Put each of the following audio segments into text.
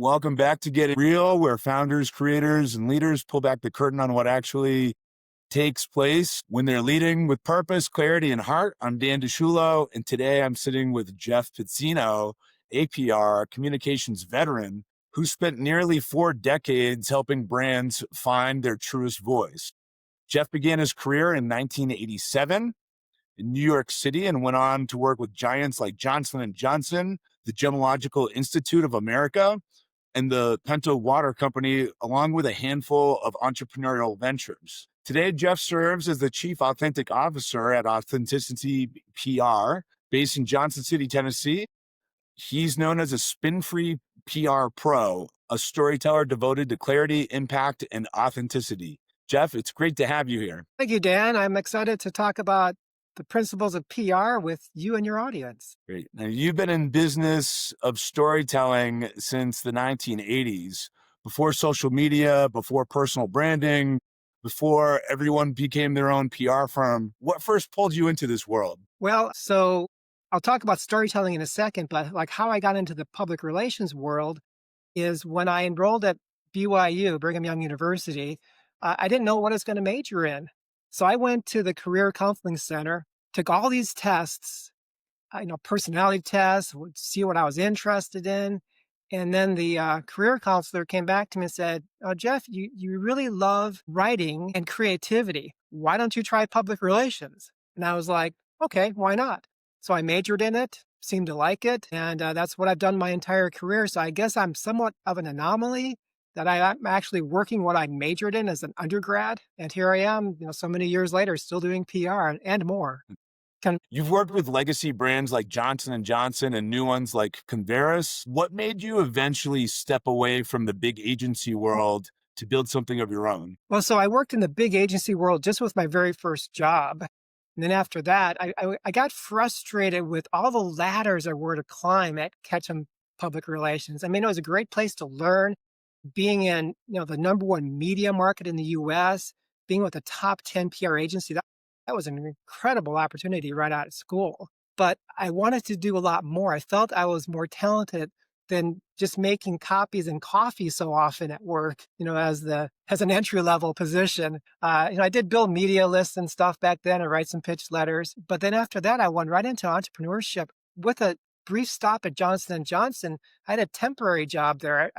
Welcome back to Get It Real, where founders, creators, and leaders pull back the curtain on what actually takes place when they're leading with purpose, clarity, and heart. I'm Dan DeShulo, and today I'm sitting with Jeff Pizzino, APR, communications veteran, who spent nearly 4 decades helping brands find their truest voice. Jeff began his career in 1987 in New York City and went on to work with giants like Johnson & Johnson, the Gemological Institute of America, and the Penta Water company, along with a handful of entrepreneurial ventures. Today, Jeff serves as the Chief Authentic Officer at AuthenticityPR, based in Johnson City, Tennessee. He's known as a spin-free PR pro, a storyteller devoted to clarity, impact, and authenticity. Jeff, it's great to have you here. Thank you, Dan. I'm excited to talk about the principles of PR with you and your audience. Great. Now, you've been in business of storytelling since the 1980s, before social media, before personal branding, before everyone became their own PR firm. What first pulled you into this world? Well, so I'll talk about storytelling in a second, but like how I got into the public relations world is when I enrolled at BYU, Brigham Young University, I didn't know what I was going to major in. So I went to the Career Counseling Center, took all these tests, personality tests, would see what I was interested in. And then the career counselor came back to me and said, "Oh, Jeff, you really love writing and creativity. Why don't you try public relations?" And I was like, okay, why not? So I majored in it, seemed to like it. And that's what I've done my entire career. So I guess I'm somewhat of an anomaly that I'm actually working what I majored in as an undergrad. And here I am, so many years later, still doing PR and more. You've worked with legacy brands like Johnson & Johnson and new ones like Converus. What made you eventually step away from the big agency world to build something of your own? Well, so I worked in the big agency world just with my very first job. And then after that, I got frustrated with all the ladders I were to climb at Ketchum Public Relations. I mean, it was a great place to learn, being in the #1 media market in the US, being with the top 10 PR agency. That was an incredible opportunity right out of school. But I wanted to do a lot more. I felt I was more talented than just making copies and coffee so often at work, as an entry-level position. I did build media lists and stuff back then and write some pitch letters. But then after that, I went right into entrepreneurship with a brief stop at Johnson & Johnson. I had a temporary job there.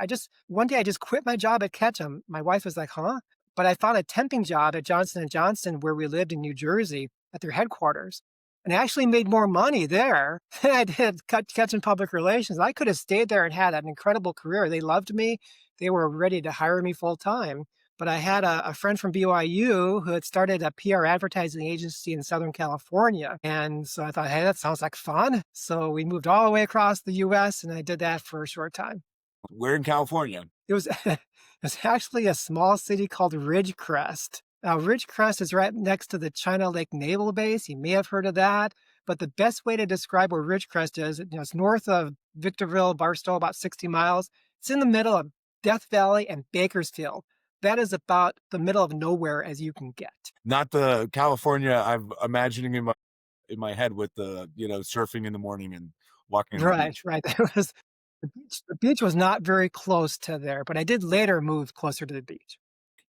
One day I just quit my job at Ketchum. My wife was like, huh? But I found a temping job at Johnson & Johnson where we lived in New Jersey at their headquarters. And I actually made more money there than I did Ketchum Public Relations. I could have stayed there and had an incredible career. They loved me. They were ready to hire me full time. But I had a friend from BYU who had started a PR advertising agency in Southern California. And so I thought, hey, that sounds like fun. So we moved all the way across the US and I did that for a short time. Where in California? It was, it was actually a small city called Ridgecrest. Now, Ridgecrest is right next to the China Lake Naval Base. You may have heard of that. But the best way to describe where Ridgecrest is, it's north of Victorville, Barstow, about 60 miles. It's in the middle of Death Valley and Bakersfield. That is about the middle of nowhere as you can get. Not the California I'm imagining in my head with the, surfing in the morning and walking on the beach. Right. The beach was not very close to there, but I did later move closer to the beach.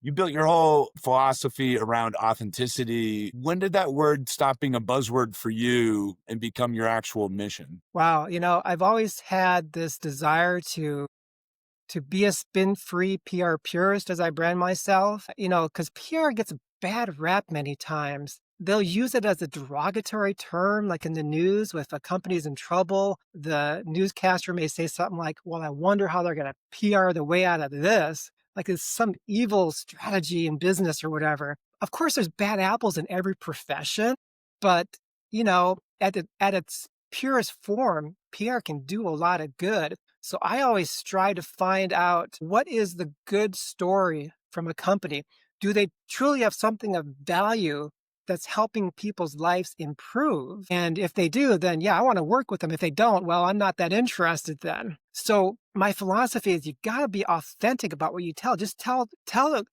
You built your whole philosophy around authenticity. When did that word stop being a buzzword for you and become your actual mission? Wow. I've always had this desire to be a spin-free PR purist, as I brand myself, because PR gets a bad rap many times. They'll use it as a derogatory term, like in the news, if a company's in trouble, the newscaster may say something like, well, I wonder how they're going to PR the way out of this. Like it's some evil strategy in business or whatever. Of course, there's bad apples in every profession, but, at its purest form, PR can do a lot of good. So I always strive to find out what is the good story from a company. Do they truly have something of value that's helping people's lives improve? And if they do, then yeah, I want to work with them. If they don't, well, I'm not that interested then. So my philosophy is you got to be authentic about what you tell. Just tell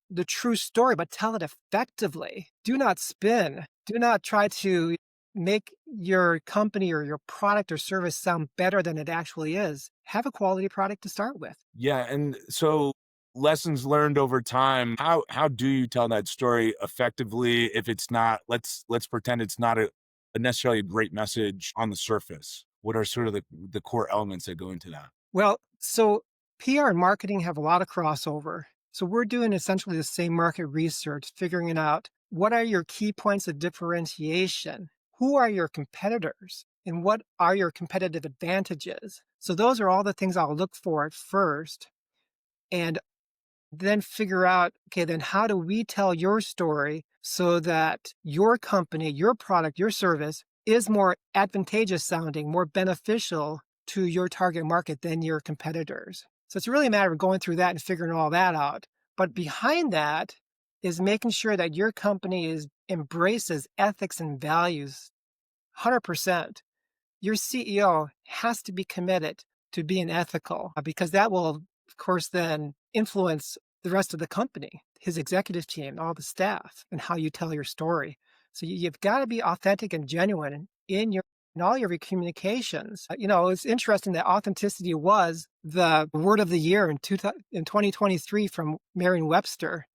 the true story, but tell it effectively. Do not spin. Do not try to make your company or your product or service sound better than it actually is, have a quality product to start with. Yeah, and so lessons learned over time, how do you tell that story effectively if it's not, let's pretend it's not a necessarily a great message on the surface? What are sort of the core elements that go into that? Well, so PR and marketing have a lot of crossover. So we're doing essentially the same market research, figuring out what are your key points of differentiation? Who are your competitors? And what are your competitive advantages? So those are all the things I'll look for at first. And then figure out, okay, then how do we tell your story so that your company, your product, your service is more advantageous sounding, more beneficial to your target market than your competitors? So it's really a matter of going through that and figuring all that out. But behind that is making sure that your company embraces ethics and values 100%. Your CEO has to be committed to being ethical because that will, of course, then influence the rest of the company, his executive team, all the staff, and how you tell your story. So you've got to be authentic and genuine in all your communications. It's interesting that authenticity was the word of the year in 2023 from Merriam-Webster.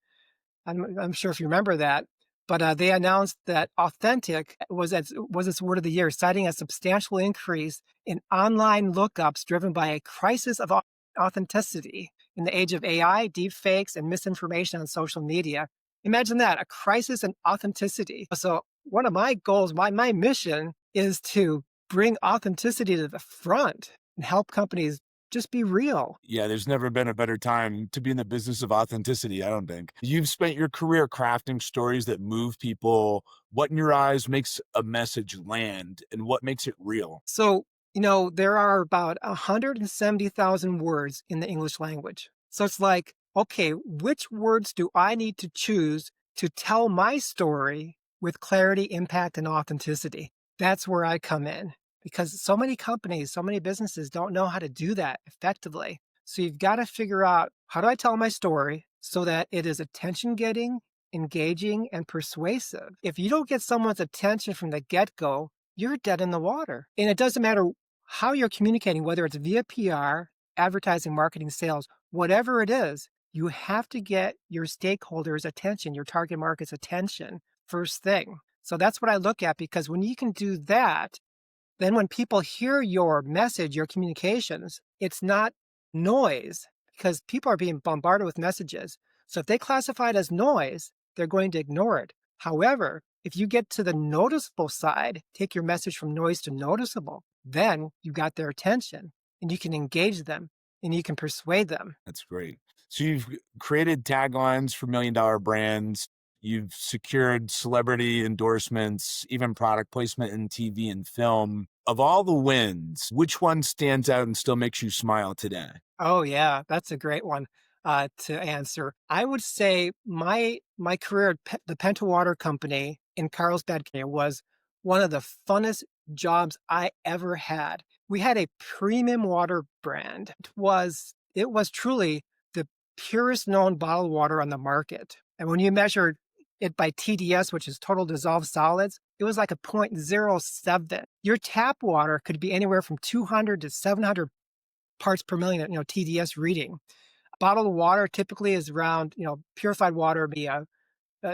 I'm sure if you remember that, but they announced that authentic was its word of the year, citing a substantial increase in online lookups driven by a crisis of authenticity in the age of AI, deepfakes, and misinformation on social media. Imagine that, a crisis in authenticity. So one of my goals, my mission is to bring authenticity to the front and help companies just be real. Yeah, there's never been a better time to be in the business of authenticity, I don't think. You've spent your career crafting stories that move people. What in your eyes makes a message land and what makes it real? So, there are about 170,000 words in the English language. So it's like, okay, which words do I need to choose to tell my story with clarity, impact, and authenticity? That's where I come in because so many companies, so many businesses don't know how to do that effectively. So you've got to figure out, how do I tell my story so that it is attention getting, engaging, and persuasive? If you don't get someone's attention from the get go, you're dead in the water. And it doesn't matter how you're communicating, whether it's via PR, advertising, marketing, sales, whatever it is, you have to get your stakeholders' attention, your target market's attention first thing. So that's what I look at, because when you can do that, then when people hear your message, your communications, it's not noise, because people are being bombarded with messages. So if they classify it as noise, they're going to ignore it. However, if you get to the noticeable side, take your message from noise to noticeable, then you got their attention and you can engage them and you can persuade them. That's great. So you've created taglines for million-dollar brands. You've secured celebrity endorsements, even product placement in TV and film. Of all the wins, which one stands out and still makes you smile today? Oh yeah, that's a great one to answer. I would say my career at the Penta Water Company in Carlsbad was one of the funnest jobs I ever had. We had a premium water brand. It was truly the purest known bottled water on the market. And when you measure it by TDS, which is total dissolved solids, it was like a 0.07. Your tap water could be anywhere from 200 to 700 parts per million, TDS reading. Bottled water typically is around, purified water would be a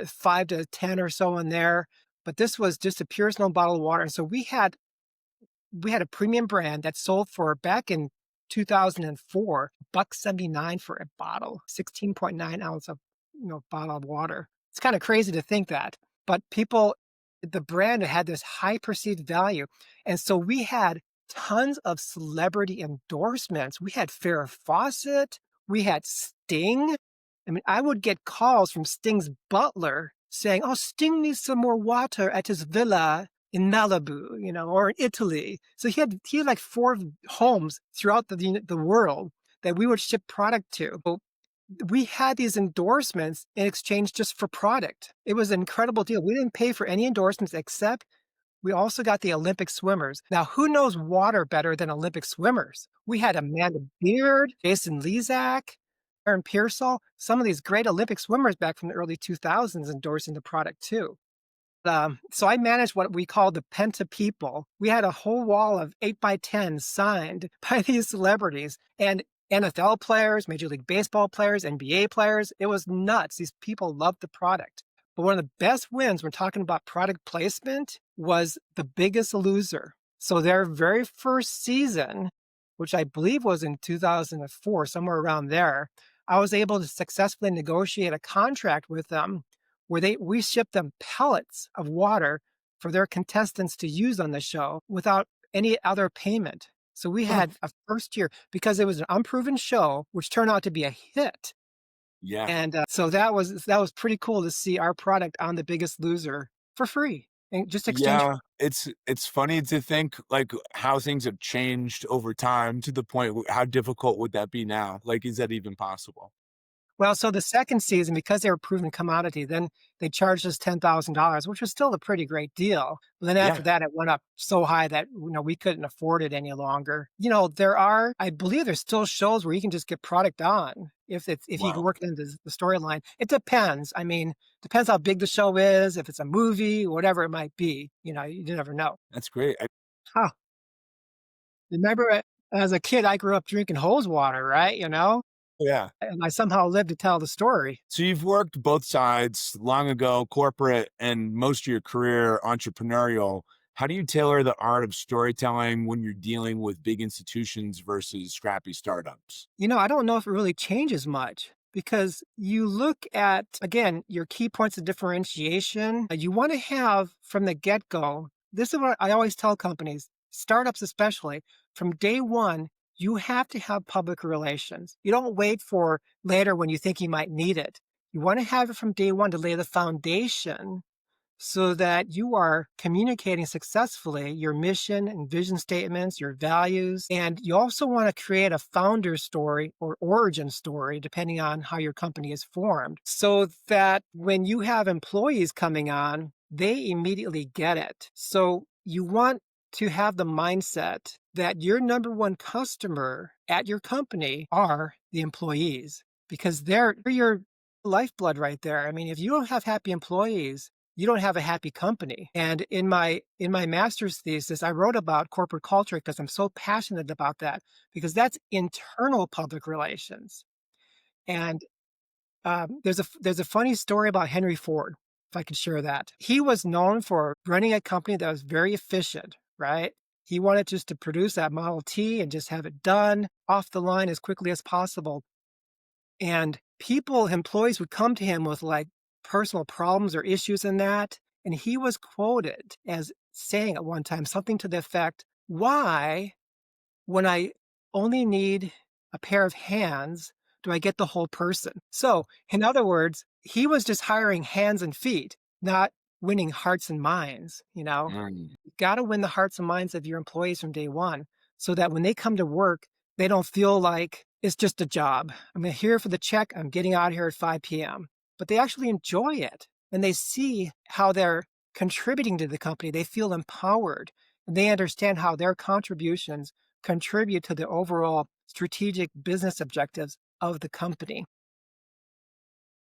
5 to 10 or so in there. But this was just a purest known bottled water. And so we had a premium brand that sold for, back in 2004, $1.79 for a bottle, 16.9 ounce of bottled water. It's kind of crazy to think that, but the brand had this high perceived value, and so we had tons of celebrity endorsements. We had Farrah Fawcett, we had Sting. I mean, I would get calls from Sting's butler saying, "Oh, Sting needs some more water at his villa in Malibu, or in Italy." So he had like 4 homes throughout the world that we would ship product to. So we had these endorsements in exchange just for product. It was an incredible deal. We didn't pay for any endorsements, except we also got the Olympic swimmers. Now, who knows water better than Olympic swimmers? We had Amanda Beard, Jason Lezak, Aaron Pearsall, some of these great Olympic swimmers back from the early 2000s endorsing the product too. So I managed what we call the Penta people. We had a whole wall of 8 by 10 signed by these celebrities and NFL players, Major League Baseball players, NBA players. It was nuts. These people loved the product. But one of the best wins when talking about product placement was The Biggest Loser. So their very first season, which I believe was in 2004, somewhere around there, I was able to successfully negotiate a contract with them where we shipped them pellets of water for their contestants to use on the show without any other payment. So we Huh. had a first year because it was an unproven show, which turned out to be a hit. Yeah. And so that was pretty cool to see our product on The Biggest Loser for free and just exchange. Yeah, it's funny to think, like, how things have changed over time to the point how difficult would that be now? Like, is that even possible? Well, so the second season, because they were proven commodity, then they charged us $10,000, which was still a pretty great deal. But then after Yeah. that, it went up so high that we couldn't afford it any longer. I believe there's still shows where you can just get product on if you can Wow. work it into the storyline. It depends. I mean, depends how big the show is, if it's a movie, whatever it might be. You never know. That's great. Huh. Remember, as a kid, I grew up drinking hose water, right? Yeah. And I somehow lived to tell the story. So you've worked both sides long ago, corporate and most of your career entrepreneurial. How do you tailor the art of storytelling when you're dealing with big institutions versus scrappy startups? I don't know if it really changes much because you look at, again, your key points of differentiation. You want to have from the get go. This is what I always tell companies, startups especially, from day one, you have to have public relations. You don't wait for later when you think you might need it. You want to have it from day one to lay the foundation so that you are communicating successfully your mission and vision statements, your values. And you also want to create a founder story or origin story, depending on how your company is formed, so that when you have employees coming on, they immediately get it. So you want to have the mindset that your number one customer at your company are the employees because they're your lifeblood right there. I mean, if you don't have happy employees, you don't have a happy company. And in my master's thesis, I wrote about corporate culture because I'm so passionate about that because that's internal public relations. And there's a funny story about Henry Ford, if I could share that. He was known for running a company that was very efficient, right? He wanted just to produce that Model T and just have it done off the line as quickly as possible. And employees would come to him with like personal problems or issues in that. And he was quoted as saying at one time something to the effect, why, when I only need a pair of hands, do I get the whole person? So, in other words, he was just hiring hands and feet, not winning hearts and minds. Mm. You got to win the hearts and minds of your employees from day one so that when they come to work, they don't feel like it's just a job. I'm here for the check. I'm getting out of here at 5 p.m. But they actually enjoy it and they see how they're contributing to the company. They feel empowered and they understand how their contributions contribute to the overall strategic business objectives of the company.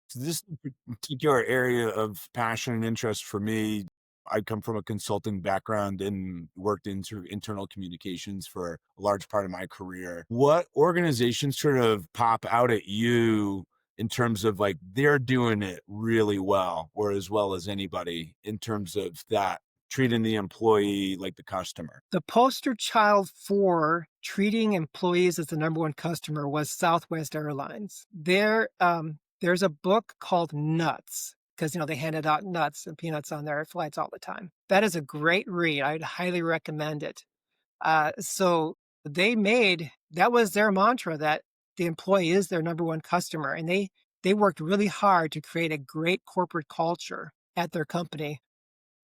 So this is a particular area of passion and interest for me. I come from a consulting background and worked in sort of internal communications for a large part of my career. What organizations sort of pop out at you in terms of like they're doing it really well or as well as anybody in terms of that treating the employee like the customer? The poster child for treating employees as the number one customer was Southwest Airlines. There's a book called Nuts because they handed out nuts and peanuts on their flights all the time. That is a great read. I'd highly recommend it. So that was their mantra that the employee is their number one customer, and they worked really hard to create a great corporate culture at their company,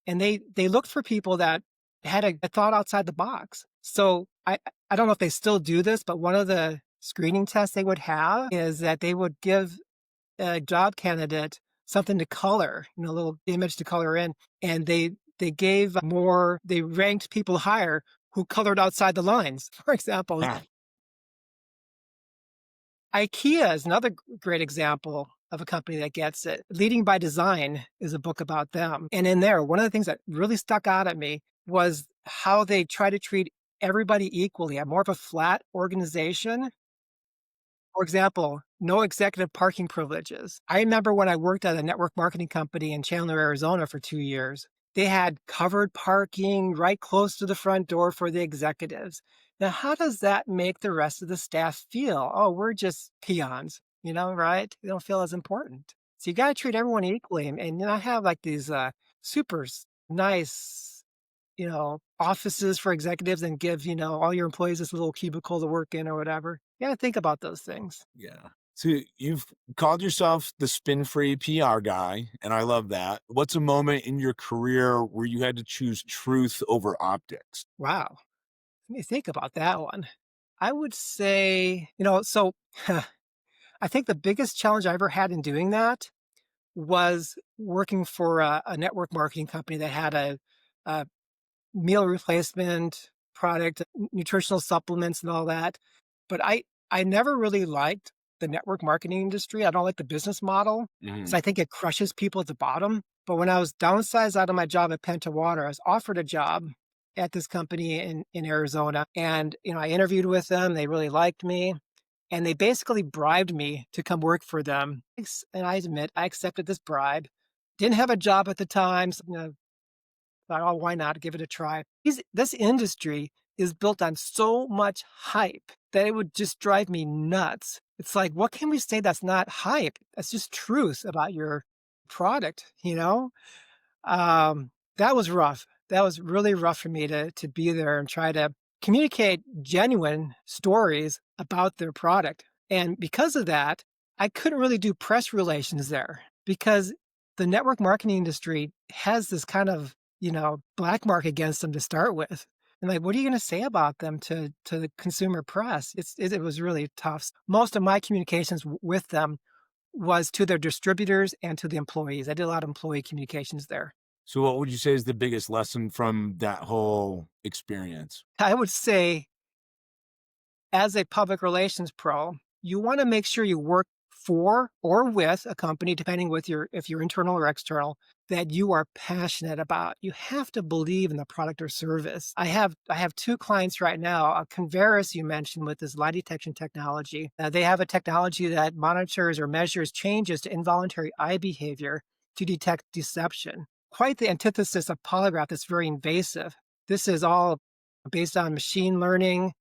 and they looked for people that had a thought outside the box. So I don't know if they still do this, but one of the screening tests they would have is that they would give a job candidate something to color, a little image to color in, and they ranked people higher who colored outside the lines. For example, Ah, IKEA is another great example. of a company that gets it. Leading by Design is a book about them. And in there, one of the things that really stuck out at me was how they try to treat everybody equally, have more of a flat organization. For example, no executive parking privileges. I remember when I worked at a network marketing company in Chandler, Arizona for 2 years, they had covered parking right close to the front door for the executives. Now, how does that make the rest of the staff feel? Oh, we're just peons, right? They don't feel as important. So you got to treat everyone equally and not have like these nice, offices for executives and give, all your employees this little cubicle to work in or whatever. You gotta think about those things. Yeah. So you've called yourself the spin-free PR guy, and I love that. What's a moment in your career where you had to choose truth over optics? Wow. Let me think about that one. I would say, so I think the biggest challenge I ever had in doing that was working for a network marketing company that had a meal replacement product, nutritional supplements and all that. But I never really liked the network marketing industry. I don't like the business model because Mhm. I think it crushes people at the bottom. But when I was downsized out of my job at Penta Water, I was offered a job at this company in Arizona. And, I interviewed with them. They really liked me. And they basically bribed me to come work for them. And I admit, I accepted this bribe. Didn't have a job at the time. So, thought, "Oh, why not? Give it a try." This industry is built on so much hype that it would just drive me nuts. It's like, what can we say that's not hype? That's just truth about your product, you know? That was rough. That was really rough for me to be there and try to communicate genuine stories about their product. And because of that, I couldn't really do press relations there because the network marketing industry has this kind of, black mark against them to start with. And like, what are you going to say about them to the consumer press? It was really tough. Most of my communications with them was to their distributors and to the employees. I did a lot of employee communications there. So what would you say is the biggest lesson from that whole experience? I would say, as a public relations pro, you want to make sure you work for or with a company, depending with your if you're internal or external, that you are passionate about. You have to believe in the product or service. I have two clients right now. Converus, you mentioned with this lie detection technology. They have a technology that monitors or measures changes to involuntary eye behavior to detect deception. Quite the antithesis of polygraph that's very invasive. This is all based on machine learning.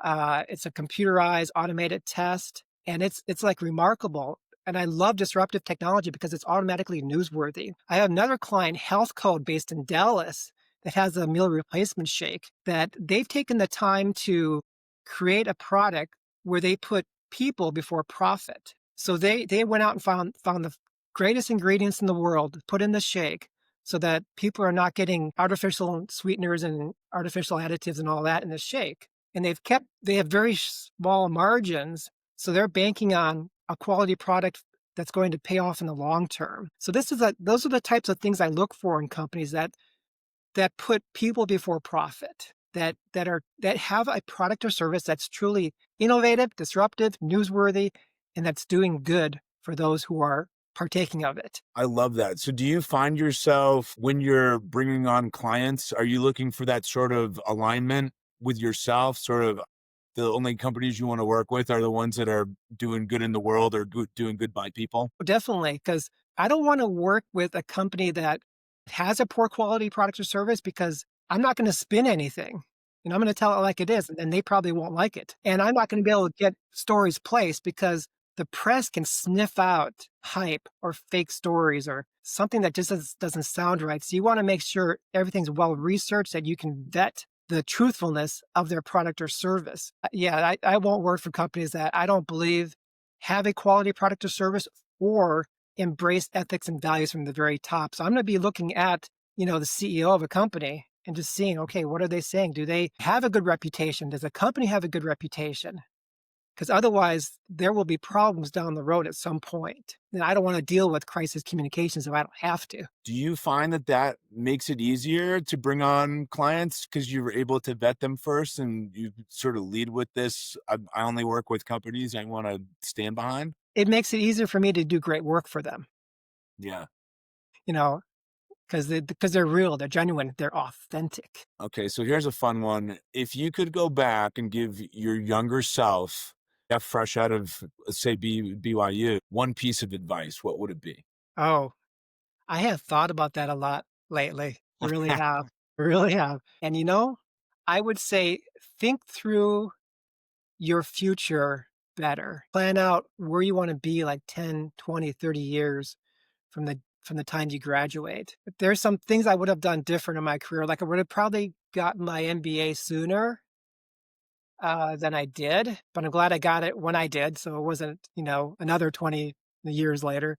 It's a computerized automated test, and it's like remarkable. And I love disruptive technology because it's automatically newsworthy. I have another client, Health Code, based in Dallas, that has a meal replacement shake that they've taken the time to create a product where they put people before profit. So they went out and found the greatest ingredients in the world, put in the shake, so that people are not getting artificial sweeteners and artificial additives and all that in the shake. And they have very small margins, so they're banking on a quality product that's going to pay off in the long term. So those are the types of things I look for in companies that put people before profit, that have a product or service that's truly innovative, disruptive, newsworthy, and that's doing good for those who are partaking of it. I love that. So do you find yourself when you're bringing on clients, are you looking for that sort of alignment with yourself? Sort of the only companies you want to work with are the ones that are doing good in the world or doing good by people? Definitely, because I don't want to work with a company that has a poor quality product or service because I'm not going to spin anything. I'm going to tell it like it is, and they probably won't like it. And I'm not going to be able to get stories placed because the press can sniff out hype or fake stories or something that just doesn't sound right. So you want to make sure everything's well researched, that you can vet the truthfulness of their product or service. Yeah, I won't work for companies that I don't believe have a quality product or service or embrace ethics and values from the very top. So I'm going to be looking at, the CEO of a company and just seeing, okay, what are they saying? Do they have a good reputation? Does the company have a good reputation? Because otherwise, there will be problems down the road at some point. And I don't want to deal with crisis communications if I don't have to. Do you find that that makes it easier to bring on clients because you were able to vet them first and you sort of lead with this? I only work with companies I want to stand behind. it makes it easier for me to do great work for them, Yeah. you know, because they're real, they're genuine, they're authentic. Okay, so here's a fun one. If you could go back and give your younger self, that fresh out of, let's say, BYU, one piece of advice, what would it be? Oh, I have thought about that a lot lately. Really have. Really have. And I would say think through your future better. Plan out where you want to be like 10, 20, 30 years from the time you graduate. There's some things I would have done different in my career. Like I would have probably gotten my MBA sooner than I did, but I'm glad I got it when I did. So it wasn't, another 20 years later.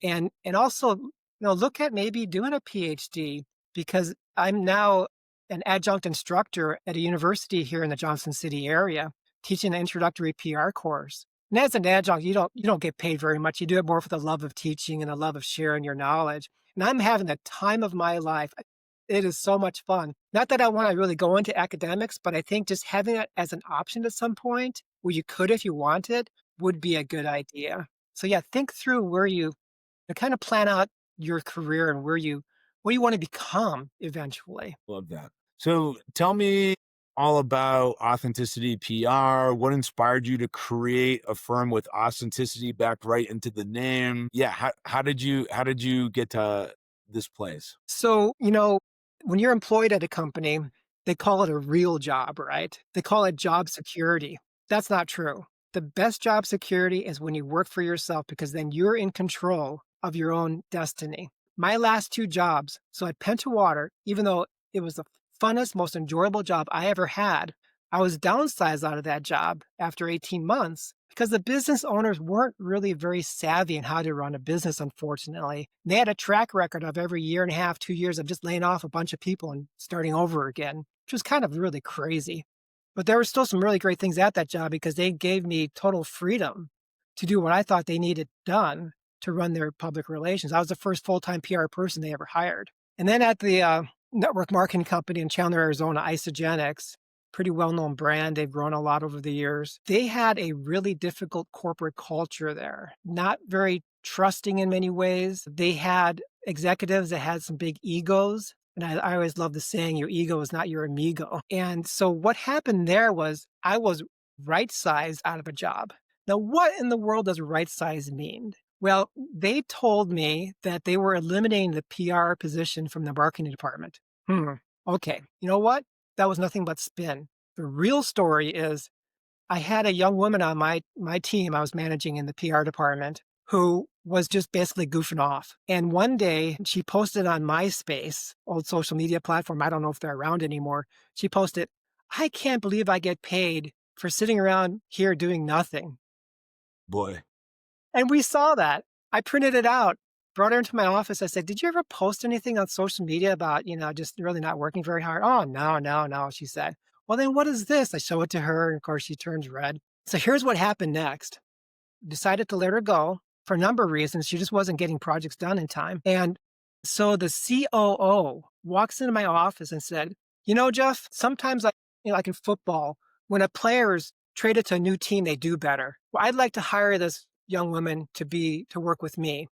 And also, look at maybe doing a PhD because I'm now an adjunct instructor at a university here in the Johnson City area, teaching an introductory PR course. And as an adjunct, you don't get paid very much. You do it more for the love of teaching and the love of sharing your knowledge. And I'm having the time of my life. It is so much fun. Not that I want to really go into academics, but I think just having it as an option at some point where you could, if you wanted, would be a good idea. So yeah, think through where you kind of plan out your career and where you want to become eventually. Love that. So tell me all about Authenticity PR. What inspired you to create a firm with authenticity backed right into the name? Yeah, how did you get to this place? So, when you're employed at a company, they call it a real job, right? They call it job security. That's not true. The best job security is when you work for yourself because then you're in control of your own destiny. My last two jobs, so at Penta Water, even though it was the funnest, most enjoyable job I ever had, I was downsized out of that job after 18 months because the business owners weren't really very savvy in how to run a business, unfortunately. They had a track record of every year and a half, 2 years of just laying off a bunch of people and starting over again, which was kind of really crazy. But there were still some really great things at that job because they gave me total freedom to do what I thought they needed done to run their public relations. I was the first full-time PR person they ever hired. And then at the network marketing company in Chandler, Arizona, Isogenics, pretty well-known brand. They've grown a lot over the years. They had a really difficult corporate culture there, not very trusting in many ways. They had executives that had some big egos. And I always love the saying, your ego is not your amigo. And so what happened there was I was right-sized out of a job. Now, what in the world does right-sized mean? Well, they told me that they were eliminating the PR position from the marketing department. Okay. You know what? That was nothing but spin. The real story is I had a young woman on my team I was managing in the PR department who was just basically goofing off. And one day she posted on MySpace, old social media platform. I don't know if they're around anymore. She posted, I can't believe I get paid for sitting around here doing nothing. Boy. And we saw that. I printed it out, brought her into my office. I said, did you ever post anything on social media about, just really not working very hard? Oh, no, she said. Well, then what is this? I show it to her. And of course, she turns red. So here's what happened next. Decided to let her go for a number of reasons. She just wasn't getting projects done in time. And so the COO walks into my office and said, Jeff, sometimes like in football, when a player is traded to a new team, they do better. Well, I'd like to hire this young woman to work with me.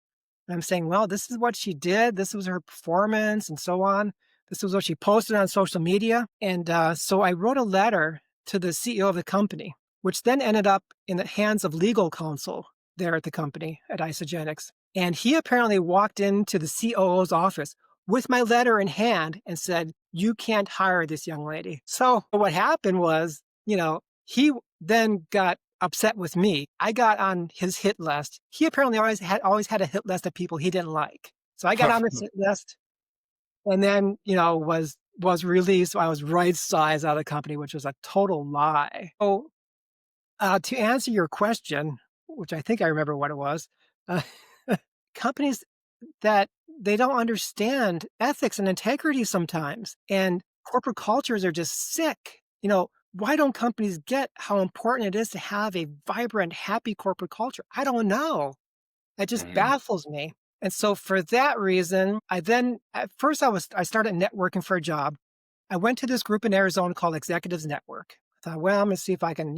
And I'm saying, well, this is what she did. This was her performance and so on. This was what she posted on social media. And so I wrote a letter to the CEO of the company, which then ended up in the hands of legal counsel there at the company at Isogenics. And he apparently walked into the COO's office with my letter in hand and said, you can't hire this young lady. So what happened was, he then got upset with me. I got on his hit list. He apparently always had a hit list of people he didn't like. So I got on this hit list and then, was released. So I was right-sized out of the company, which was a total lie. So to answer your question, which I think I remember what it was, companies that they don't understand ethics and integrity sometimes, and corporate cultures are just sick. Why don't companies get how important it is to have a vibrant, happy corporate culture? I don't know. That just baffles me. And so for that reason, at first I started networking for a job. I went to this group in Arizona called Executives Network. I thought, well, I'm going to see if I can,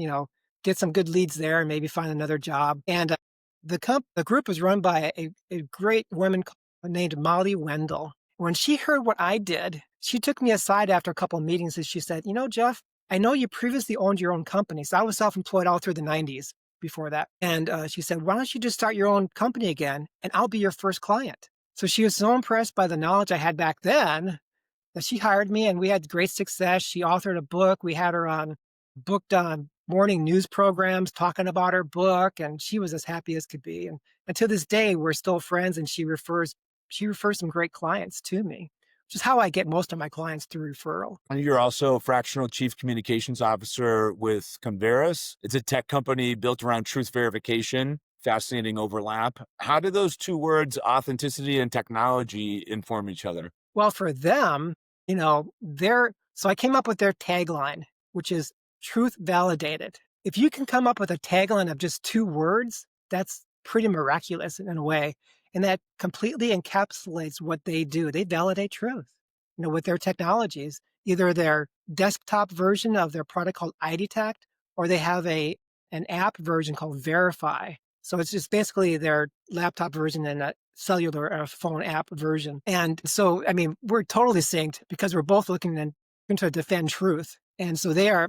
get some good leads there and maybe find another job. And The group was run by a great woman named Molly Wendell. When she heard what I did, she took me aside after a couple of meetings and she said, Jeff, I know you previously owned your own company. So I was self-employed all through the 90s before that. And she said, why don't you just start your own company again and I'll be your first client. So she was so impressed by the knowledge I had back then that she hired me and we had great success. She authored a book. We had her booked on morning news programs talking about her book, and she was as happy as could be. And to this day, we're still friends, and she refers some great clients to me, which is how I get most of my clients through referral. And you're also a fractional chief communications officer with Converus. It's a tech company built around truth verification. Fascinating overlap. How do those two words, authenticity and technology, inform each other? Well, for them, so I came up with their tagline, which is truth validated. If you can come up with a tagline of just two words, that's pretty miraculous in a way. And that completely encapsulates what they do. They validate truth, with their technologies, either their desktop version of their product called iDetect, or they have an app version called Verify. So it's just basically their laptop version and a cellular or phone app version. And so, I mean, we're totally synced because we're both looking to defend truth. And so they are,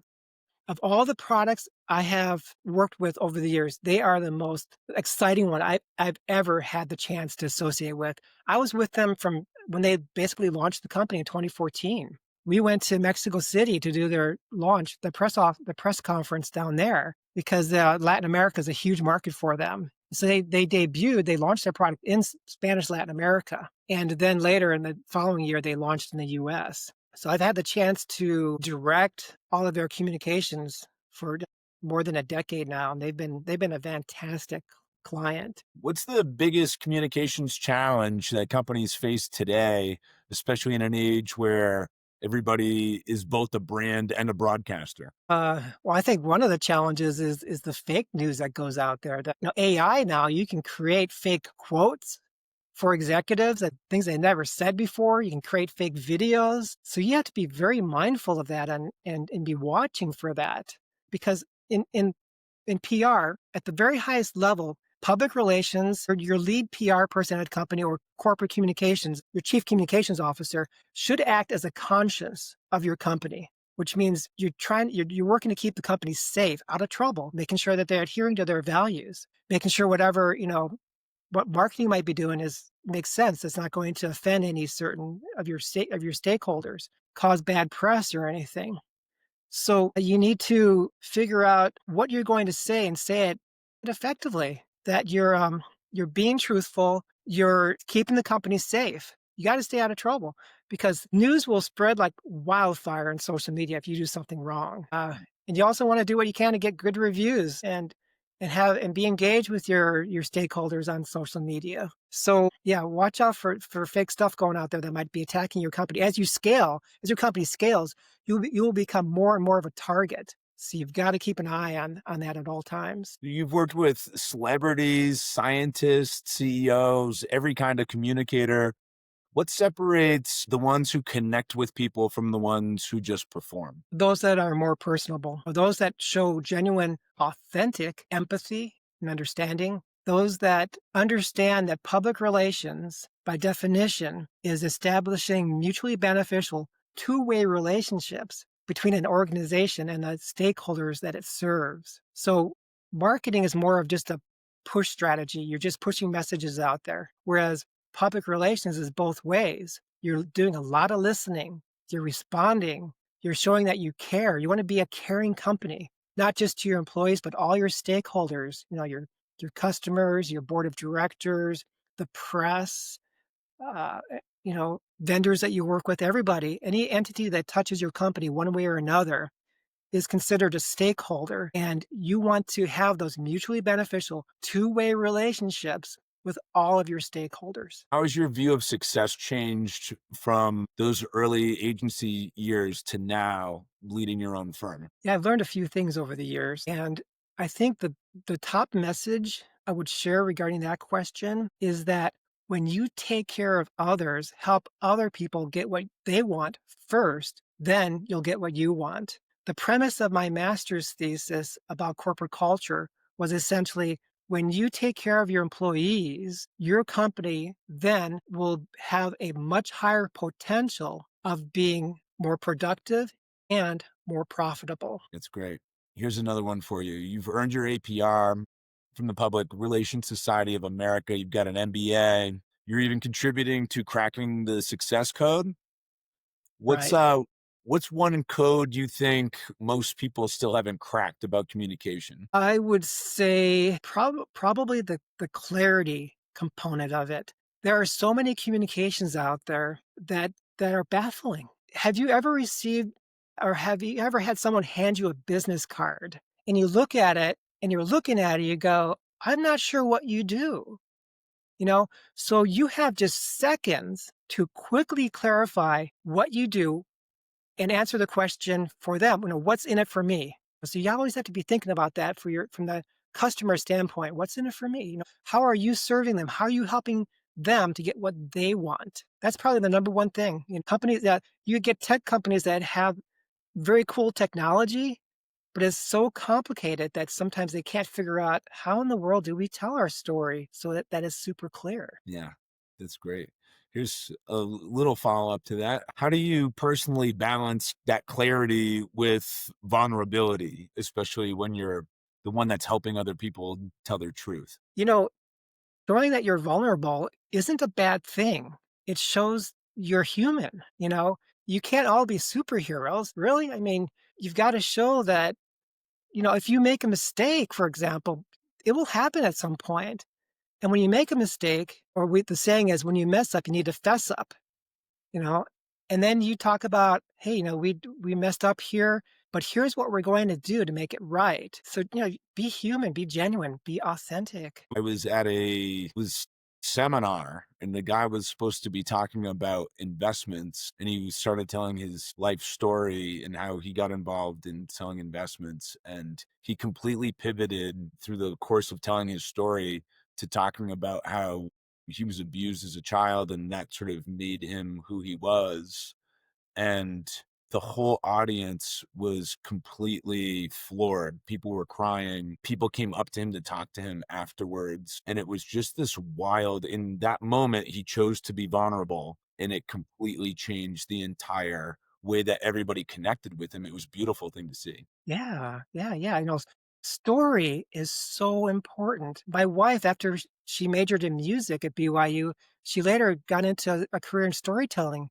of all the products I have worked with over the years, they are the most exciting one I've ever had the chance to associate with. I was with them from when they basically launched the company in 2014. We went to Mexico City to do their launch, the press conference down there, because Latin America is a huge market for them. So they launched their product in Spanish Latin America. And then later in the following year, they launched in the US. So I've had the chance to direct all of their communications for more than a decade now. And they've been a fantastic client. What's the biggest communications challenge that companies face today, especially in an age where everybody is both a brand and a broadcaster? Well, I think one of the challenges is the fake news that goes out there. That AI now, you can create fake quotes for executives that things they never said before. You can create fake videos. So you have to be very mindful of that and be watching for that. Because in PR, at the very highest level, public relations or your lead PR person at a company or corporate communications, your chief communications officer should act as a conscience of your company, which means you're working to keep the company safe, out of trouble, making sure that they're adhering to their values, making sure whatever, what marketing might be doing makes sense. It's not going to offend any certain of your stakeholders, cause bad press or anything. So you need to figure out what you're going to say and say it effectively. That you're being truthful, you're keeping the company safe. You got to stay out of trouble because news will spread like wildfire on social media if you do something wrong. And you also want to do what you can to get good reviews and be engaged with your stakeholders on social media. So yeah, watch out for fake stuff going out there that might be attacking your company. As your company scales, you will become more and more of a target. So you've got to keep an eye on that at all times. You've worked with celebrities, scientists, CEOs, every kind of communicator. What separates the ones who connect with people from the ones who just perform? Those that are more personable, or those that show genuine, authentic empathy and understanding, those that understand that public relations, by definition, is establishing mutually beneficial two-way relationships between an organization and the stakeholders that it serves. So marketing is more of just a push strategy. You're just pushing messages out there. Whereas public relations is both ways. You're doing a lot of listening. You're responding. You're showing that you care. You want to be a caring company, not just to your employees, but all your stakeholders, your customers, your board of directors, the press, vendors that you work with, everybody, any entity that touches your company one way or another is considered a stakeholder. And you want to have those mutually beneficial two-way relationships with all of your stakeholders. How has your view of success changed from those early agency years to now leading your own firm? Yeah, I've learned a few things over the years. And I think the top message I would share regarding that question is that when you take care of others, help other people get what they want first, then you'll get what you want. The premise of my master's thesis about corporate culture was essentially When you take care of your employees, your company then will have a much higher potential of being more productive and more profitable. It's great. Here's another one for you. You've earned your APR from the Public Relations Society of America. You've got an MBA. You're even contributing to cracking the success code. What's Right. uh what's one code you think most people still haven't cracked about communication? I would say probably the clarity component of it. There are so many communications out there that are baffling. Have you ever received or have you ever had someone hand you a business card and you look at it and you're looking at it, you go, I'm not sure what you do. You know, so you have just seconds to quickly clarify what you do and answer the question for them, what's in it for me? So you always have to be thinking about that from the customer standpoint. What's in it for me? How are you serving them? How are you helping them to get what they want? That's probably the number one thing. Companies that you get tech companies that have very cool technology, but it's so complicated that sometimes they can't figure out how in the world do we tell our story so that is super clear. Yeah, that's great. Here's a little follow-up to that. How do you personally balance that clarity with vulnerability, especially when you're the one that's helping other people tell their truth? You know, Showing that you're vulnerable isn't a bad thing. It shows you're human, you know? You can't all be superheroes, really. I mean, you've got to show that, if you make a mistake, for example, it will happen at some point. And when you make a mistake, the saying is, when you mess up, you need to fess up, you know? And then you talk about, hey, we messed up here, but here's what we're going to do to make it right. So, be human, be genuine, be authentic. I was at a was seminar and the guy was supposed to be talking about investments and he started telling his life story and how he got involved in selling investments and he completely pivoted through the course of telling his story to talking about how he was abused as a child and that sort of made him who he was and the whole audience was completely floored. People were crying. People came up to him to talk to him afterwards. And it was just this wild, in that moment, he chose to be vulnerable and it completely changed the entire way that everybody connected with him. It was a beautiful thing to see. Yeah, yeah, yeah. Story is so important. My wife, after she majored in music at BYU, she later got into a career in storytelling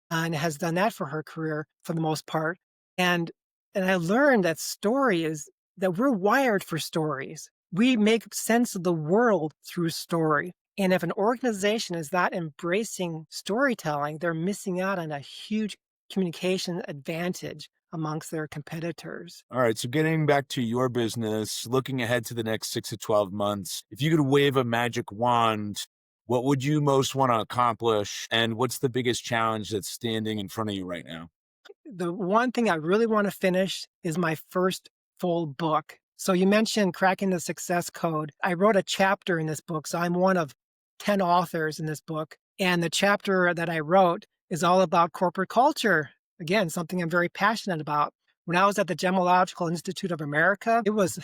and has done that for her career for the most part. And I learned that story is that we're wired for stories. We make sense of the world through story. And if an organization is not embracing storytelling, they're missing out on a huge communication advantage amongst their competitors. All right. So getting back to your business, looking ahead to the next 6 to 12 months, if you could wave a magic wand, what would you most want to accomplish? And what's the biggest challenge that's standing in front of you right now? The one thing I really want to finish is my first full book. So you mentioned cracking the success code. I wrote a chapter in this book. So I'm one of 10 authors in this book. And the chapter that I wrote is all about corporate culture. Again, something I'm very passionate about. When I was at the Gemological Institute of America, it was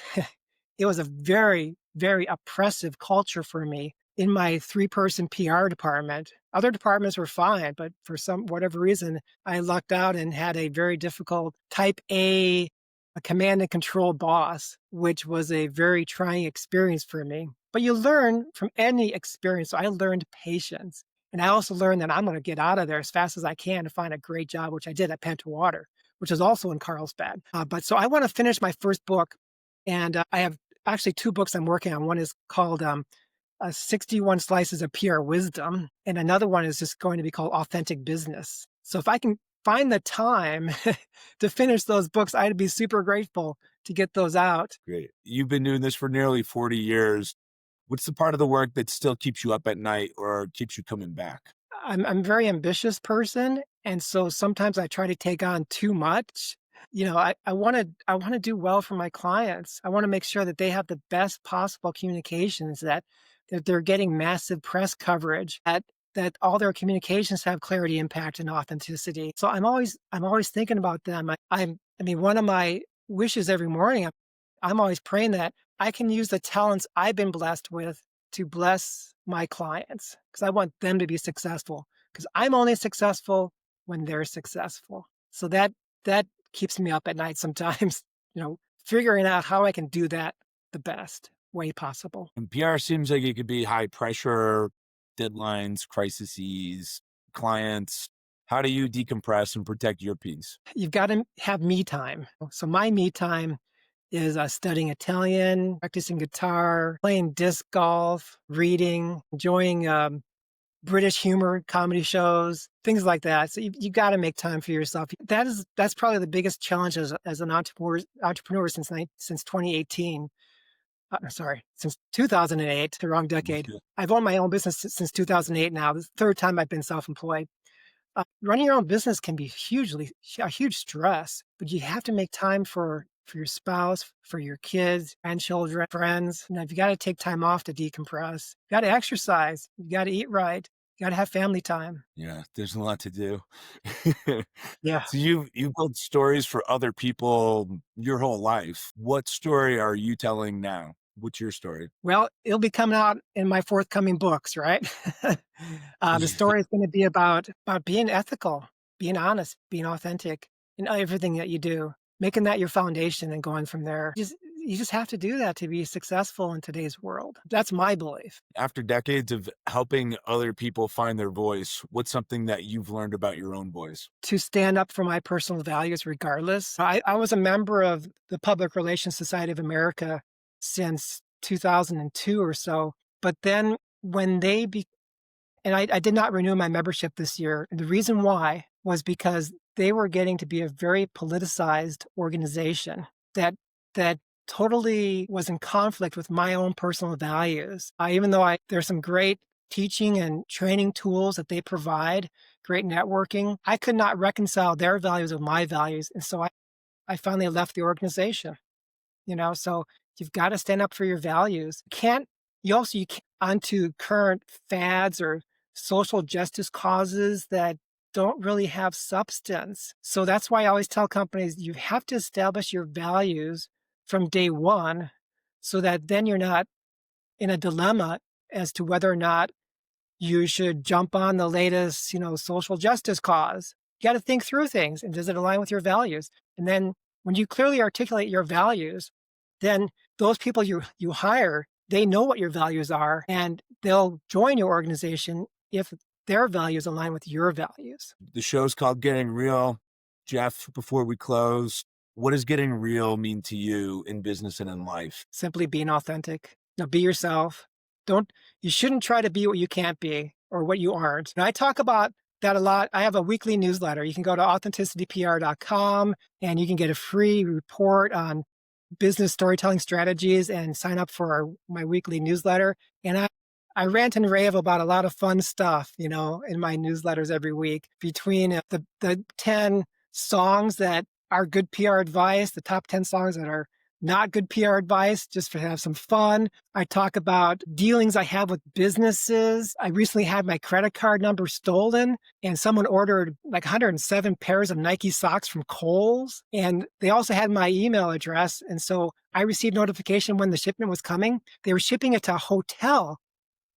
it was a very, very oppressive culture for me in my three-person PR department. Other departments were fine, but for some whatever reason, I lucked out and had a very difficult type a command and control boss, which was a very trying experience for me. But you learn from any experience. So I learned patience. And I also learned that I'm going to get out of there as fast as I can to find a great job, which I did at Penta Water, which is also in Carlsbad. But so I want to finish my first book. And I have actually two books I'm working on. One is called 61 Slices of PR Wisdom, and another one is just going to be called Authentic Business. So if I can find the time to finish those books, I'd be super grateful to get those out. Great. You've been doing this for nearly 40 years. What's the part of the work that still keeps you up at night or keeps you coming back? I'm a very ambitious person, and so sometimes I try to take on too much. I want to do well for my clients. I want to make sure that they have the best possible communications, that they're getting massive press coverage, that all their communications have clarity, impact, and authenticity. So I'm always thinking about them. I mean, one of my wishes every morning, I'm always praying that I can use the talents I've been blessed with to bless my clients because I want them to be successful because I'm only successful when they're successful. So that keeps me up at night sometimes, figuring out how I can do that the best way possible. And PR seems like it could be high pressure, deadlines, crises, clients. How do you decompress and protect your peace? You've got to have me time. So my me time is studying Italian, practicing guitar, playing disc golf, reading, enjoying British humor, comedy shows, things like that. So you got to make time for yourself. That's probably the biggest challenge as an entrepreneur since 2018. Sorry, since 2008, the wrong decade. Okay. I've owned my own business since 2008 now. The third time I've been self-employed. Running your own business can be a huge stress, but you have to make time for your spouse, for your kids, grandchildren, friends. And you got to take time off to decompress. You got to exercise. You got to eat right. You got to have family time. Yeah, there's a lot to do. Yeah. So you've built stories for other people your whole life. What story are you telling now? What's your story? Well, it'll be coming out in my forthcoming books, right? The story is going to be about being ethical, being honest, being authentic in everything that you do, making that your foundation and going from there. You just have to do that to be successful in today's world. That's my belief. After decades of helping other people find their voice, what's something that you've learned about your own voice? To stand up for my personal values regardless. I was a member of the Public Relations Society of America since 2002 or so. But then when I did not renew my membership this year. The reason why was because they were getting to be a very politicized organization that totally was in conflict with my own personal values. Even though there's some great teaching and training tools that they provide, great networking, I could not reconcile their values with my values. And so I finally left the organization. So you've got to stand up for your values. You can't onto current fads or social justice causes that don't really have substance. So that's why I always tell companies you have to establish your values from day one so that then you're not in a dilemma as to whether or not you should jump on the latest, social justice cause. You got to think through things and does it align with your values? And then when you clearly articulate your values, then those people you hire, they know what your values are and they'll join your organization if their values align with your values. The show's called Getting Real. Jeff, before we close, what does getting real mean to you in business and in life? Simply being authentic. Be yourself. You shouldn't try to be what you can't be or what you aren't. And I talk about that a lot. I have a weekly newsletter. You can go to AuthenticityPR.com and you can get a free report on business storytelling strategies and sign up for my weekly newsletter. And I rant and rave about a lot of fun stuff, in my newsletters every week between the 10 songs that are good PR advice, the top 10 songs that are not good PR advice, just to have some fun. I talk about dealings I have with businesses. I recently had my credit card number stolen and someone ordered like 107 pairs of Nike socks from Kohl's. And they also had my email address. And so I received notification when the shipment was coming. They were shipping it to a hotel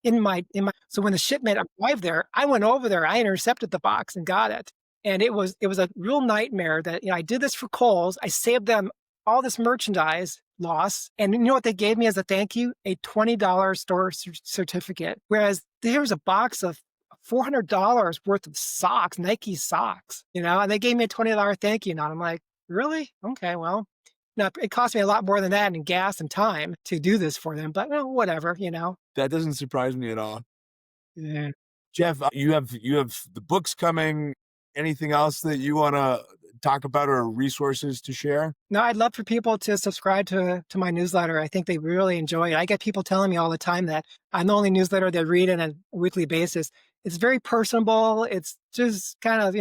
so when the shipment arrived there, I went over there, I intercepted the box and got it. And it was a real nightmare that, I did this for Kohl's. I saved them all this merchandise loss. And you know what they gave me as a thank you? A $20 store certificate. Whereas there's a box of $400 worth of socks, Nike socks, and they gave me a $20 thank you. And I'm like, really? Okay, well, now it cost me a lot more than that in gas and time to do this for them, but whatever, That doesn't surprise me at all. Yeah. Jeff, you have the books coming. Anything else that you want to talk about or resources to share? No, I'd love for people to subscribe to my newsletter. I think they really enjoy it. I get people telling me all the time that I'm the only newsletter they read on a weekly basis. It's very personable. It's just kind of,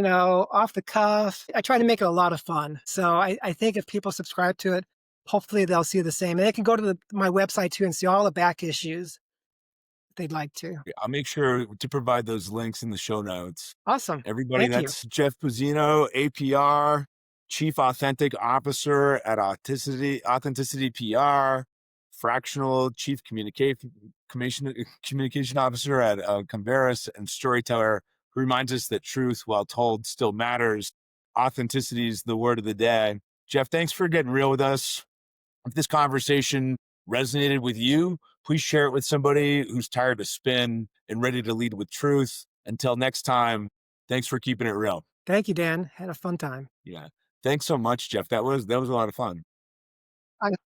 off the cuff. I try to make it a lot of fun. So I think if people subscribe to it, hopefully they'll see the same. And they can go to my website too and see all the back issues if they'd like to. I'll make sure to provide those links in the show notes. Awesome. Everybody, Thank you. that's Jeff Pizzino, APR, Chief Authentic Officer at AuthenticityPR. fractional chief communication officer at Converus and storyteller who reminds us that truth, while told, still matters. Authenticity is the word of the day. Jeff, thanks for getting real with us. If this conversation resonated with you, please share it with somebody who's tired of spin and ready to lead with truth. Until next time, thanks for keeping it real. Thank you, Dan. Had a fun time. Yeah. Thanks so much, Jeff. That was a lot of fun. I